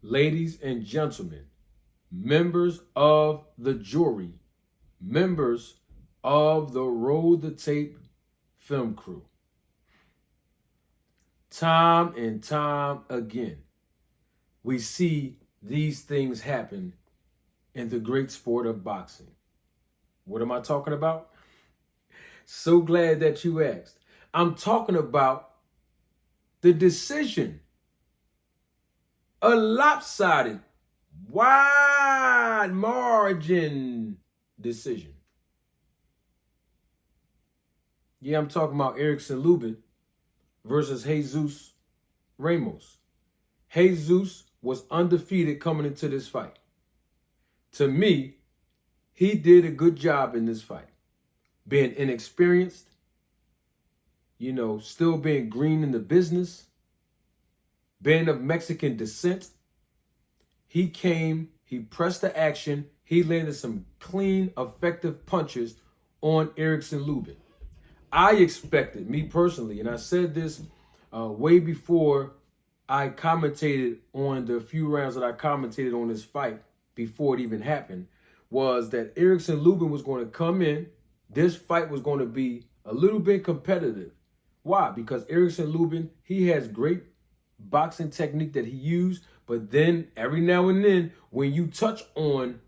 ladies and gentlemen, members of the jury, members of the Roll the Tape film crew. Time and time again, we see these things happen in the great sport of boxing. What am I talking about? So glad that you asked. I'm talking about the decision. A lopsided, wide margin decision. Yeah, I'm talking about Erickson Lubin versus Jesus Ramos. Jesus was undefeated coming into this fight. To me, he did a good job in this fight. Being inexperienced, still being green in the business, being of Mexican descent. He came, he pressed the action, he landed some clean, effective punches on Erickson Lubin. I expected, me personally, and I said this way before I commentated on the few rounds that I commentated on this fight before it even happened, was that Erickson Lubin was going to come in. This fight was going to be a little bit competitive. Why? Because Erickson Lubin, he has great boxing technique that he used, but then every now and then, when you touch on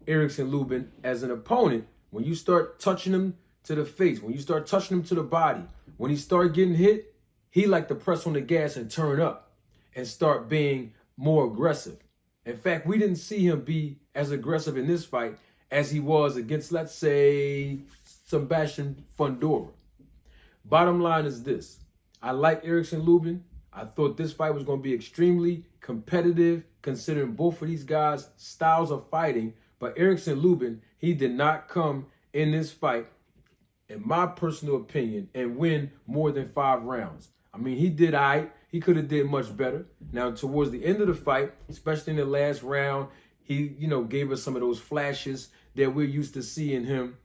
Erickson Lubin as an opponent, when you start touching him to the face, when you start touching him to the body, when he start getting hit, he like to press on the gas and turn up and start being more aggressive. In fact, we didn't see him be as aggressive in this fight as he was against, let's say, Sebastian Fundora. Bottom line is this. I like Erickson Lubin. I thought this fight was going to be extremely competitive, considering both of these guys' styles of fighting. But Erickson Lubin, he did not come in this fight, in my personal opinion, and win more than 5 rounds. I mean, he did all right. He could have did much better. Now, towards the end of the fight, especially in the last round, he, gave us some of those flashes that we're used to seeing him,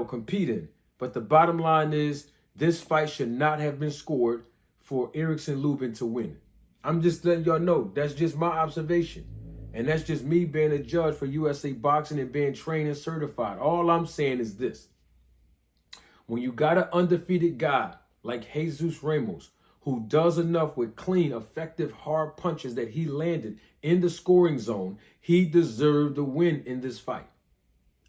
competing. But the bottom line is, this fight should not have been scored for Erickson Lubin to win. I'm just letting y'all know, that's just my observation. And that's just me being a judge for USA Boxing and being trained and certified. All I'm saying is this. When you got an undefeated guy like Jesus Ramos, who does enough with clean, effective, hard punches that he landed in the scoring zone, he deserved the win in this fight.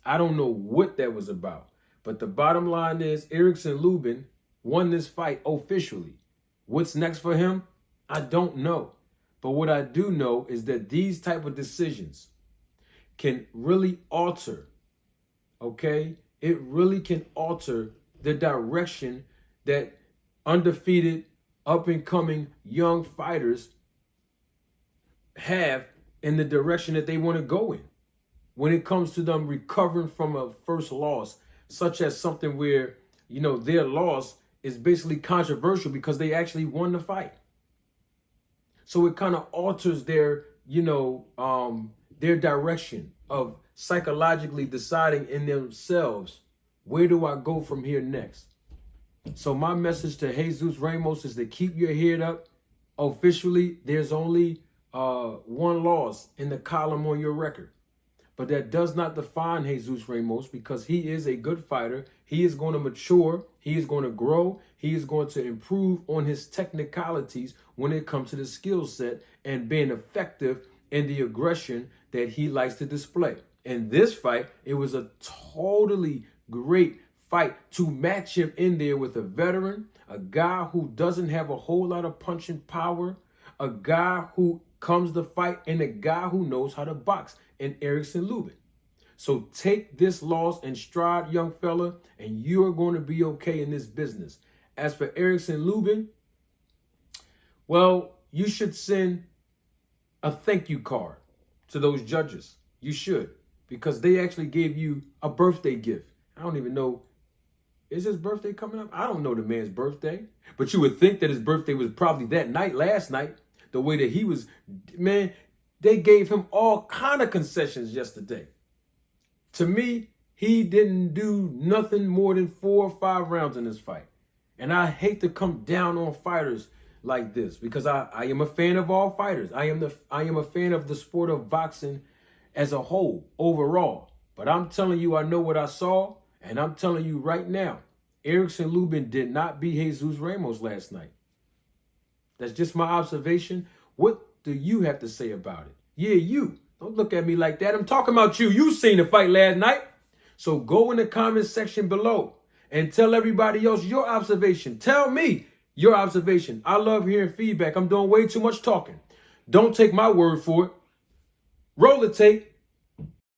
I don't know what that was about. But the bottom line is Erickson Lubin won this fight officially. What's next for him? I don't know. But what I do know is that these type of decisions can really alter, okay? It really can alter the direction that undefeated, up-and-coming young fighters have in the direction that they want to go in. When it comes to them recovering from a first loss, such as something where, their loss is basically controversial because they actually won the fight. So it kind of alters their, their direction of psychologically deciding in themselves, where do I go from here next? So my message to Jesus Ramos is to keep your head up. Officially, there's only 1 loss in the column on your record. But that does not define Jesus Ramos, because he is a good fighter. He is going to mature. He is going to grow. He is going to improve on his technicalities when it comes to the skill set and being effective in the aggression that he likes to display. In this fight, it was a totally great fight to match him in there with a veteran, a guy who doesn't have a whole lot of punching power, a guy who comes to fight, and a guy who knows how to box in Erickson Lubin. So take this loss in stride, young fella, and you are going to be okay in this business. As for Erickson Lubin, well, you should send a thank you card to those judges. You should, because they actually gave you a birthday gift. I don't even know. Is his birthday coming up? I don't know the man's birthday. But you would think that his birthday was probably that night, last night. The way that he was, man, they gave him all kind of concessions yesterday. To me, he didn't do nothing more than 4 or 5 rounds in this fight. And I hate to come down on fighters like this because I am a fan of all fighters. I am a fan of the sport of boxing as a whole, overall. But I'm telling you, I know what I saw, and I'm telling you right now, Erickson Lubin did not beat Jesus Ramos last night. That's just my observation. What do you have to say about it? Yeah, you. Don't look at me like that. I'm talking about you. You seen the fight last night. So go in the comment section below and tell everybody else your observation. Tell me your observation. I love hearing feedback. I'm doing way too much talking. Don't take my word for it. Roll the tape.